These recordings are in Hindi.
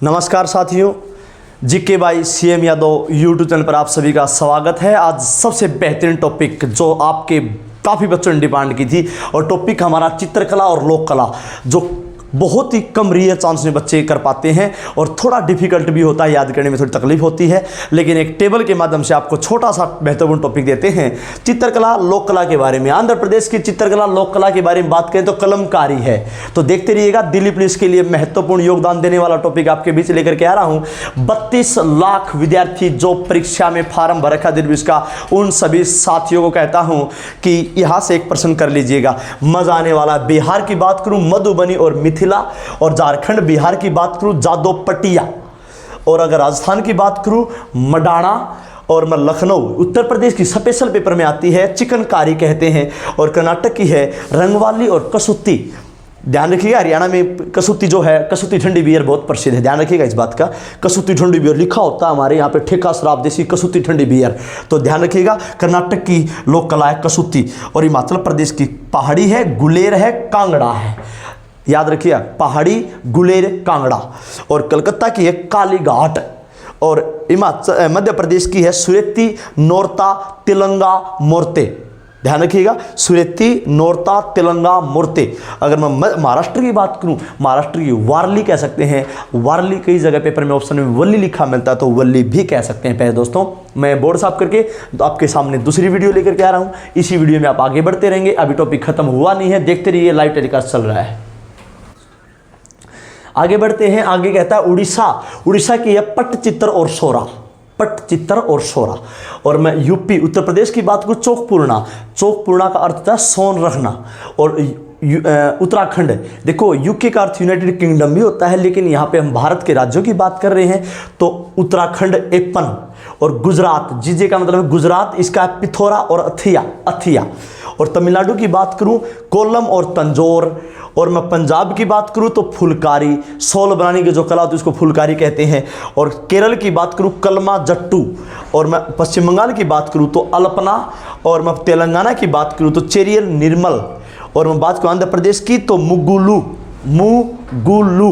नमस्कार साथियों, GK by CM Yadav YouTube channel पर आप सभी का स्वागत है। आज सबसे बेहतरीन टॉपिक जो आपके काफ़ी बच्चों ने डिमांड की थी और टॉपिक हमारा चित्रकला और लोक कला, जो बहुत ही कम रियर चांस में बच्चे कर पाते हैं और थोड़ा डिफिकल्ट भी होता है, याद करने में थोड़ी तकलीफ होती है, लेकिन एक टेबल के माध्यम से आपको छोटा सा महत्वपूर्ण टॉपिक देते हैं चित्रकला लोक कला के बारे में। आंध्र प्रदेश की चित्रकला लोक कला के बारे में बात करें तो कलमकारी है, तो देखते रहिएगा। दिल्ली पुलिस के लिए महत्वपूर्ण योगदान देने वाला टॉपिक आपके बीच लेकर के आ रहा हूँ। 32 लाख विद्यार्थी जो परीक्षा में फार्म भर रखा दिल्ली पुलिस का, उन सभी साथियों को कहता हूँ कि यहाँ से एक प्रश्न कर लीजिएगा, मजा आने वाला। बिहार की बात करूँ मधुबनी और मिथिला, और झारखंड बिहार की बात करूं जादोपटिया, और अगर राजस्थान की बात करूं मडाणा, और मैं लखनऊ, उत्तर प्रदेश की स्पेशल पेपर में आती है चिकनकारी कहते हैं, और कर्नाटक की है रंगवाली और कसुत्ती। ध्यान रखिएगा, हरियाणा में कसुत्ती जो है, कसुत्ती ठंडी बियर बहुत प्रसिद्ध है, ध्यान रखिएगा इस बात का। कसुत्ती ठंडी बियर लिखा होता है हमारे यहाँ पे, ठेका शराब देसी कसुत्ती ठंडी बियर, तो ध्यान रखिएगा। कर्नाटक की लोक कला है कसुत्ती, और हिमाचल प्रदेश की पहाड़ी है, गुलेर है, कांगड़ा है, याद रखिए पहाड़ी, गुलेर, कांगड़ा। और कलकत्ता की है कालीघाट, और हिमाचल मध्य प्रदेश की है सुरेती, नोरता, तिलंगा, मोर्ते। ध्यान रखिएगा, सुरेती, नोरता, तिलंगा, मोर्ते। अगर मैं महाराष्ट्र की बात करूं, महाराष्ट्र की वारली कह सकते हैं, वारली कई जगह पेपर में ऑप्शन में वल्ली लिखा मिलता है, तो वल्ली भी कह सकते हैं। पहले दोस्तों मैं बोर्ड साफ करके तो आपके सामने दूसरी वीडियो लेकर के आ रहा हूं, इसी वीडियो में आप आगे बढ़ते रहेंगे। अभी टॉपिक खत्म हुआ नहीं है, देखते रहिए, लाइव टेलीकास्ट चल रहा है। आगे बढ़ते हैं। आगे कहता है उड़ीसा, उड़ीसा की है पट्टचित्र और सोरा, पट्टचित्र और सोरा। और मैं यूपी उत्तर प्रदेश की बात करूँ चौकपूर्णा, चौकपूर्णा का अर्थ होता है सोन रखना। और उत्तराखंड, देखो यूके का अर्थ यूनाइटेड किंगडम भी होता है, लेकिन यहाँ पे हम भारत के राज्यों की बात कर रहे हैं, तो उत्तराखंड एपन। और गुजरात, जीजे का मतलब है गुजरात, इसका पिथौरा और अथिया, अथिया। और तमिलनाडु की बात करूं कोल्लम और तंजौर। और मैं पंजाब की बात करूं तो फुलकारी, शॉल बनाने की जो कला होती है उसको फुलकारी कहते हैं। और केरल की बात करूं कलमा जट्टू। और मैं पश्चिम बंगाल की बात करूं तो अल्पना। और मैं तेलंगाना की बात करूं तो चेरियल निर्मल। और मैं बात करूं आंध्र प्रदेश की तो मुगुलू, मुगुलू।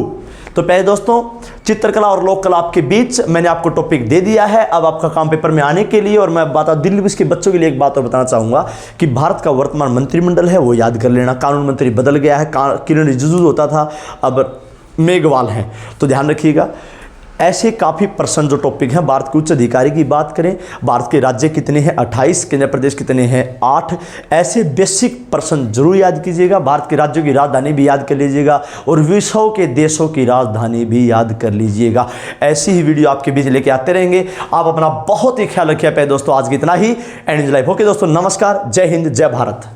तो पहले दोस्तों चित्रकला और लोक कला आपके बीच मैंने आपको टॉपिक दे दिया है। अब आपका काम पेपर में आने के लिए, और मैं बात दिल्ली पुलिस के बच्चों के लिए एक बात और बताना चाहूँगा कि भारत का वर्तमान मंत्रिमंडल है वो याद कर लेना। कानून मंत्री बदल गया है, किरण रिजिजू होता था, अब मेघवाल हैं, तो ध्यान रखिएगा। ऐसे काफ़ी प्रश्न जो टॉपिक हैं। भारत के उच्च अधिकारी की बात करें, भारत के राज्य कितने हैं 28, केंद्र प्रदेश कितने हैं 8। ऐसे बेसिक प्रश्न जरूर याद कीजिएगा। भारत के राज्यों की राजधानी भी याद कर लीजिएगा, और विश्व के देशों की राजधानी भी याद कर लीजिएगा। ऐसी ही वीडियो आपके बीच लेके आते रहेंगे। आप अपना बहुत ही ख्याल रखिए। पे दोस्तों आज की इतना ही, एंड इन लाइफ। ओके दोस्तों, नमस्कार, जय हिंद, जय भारत।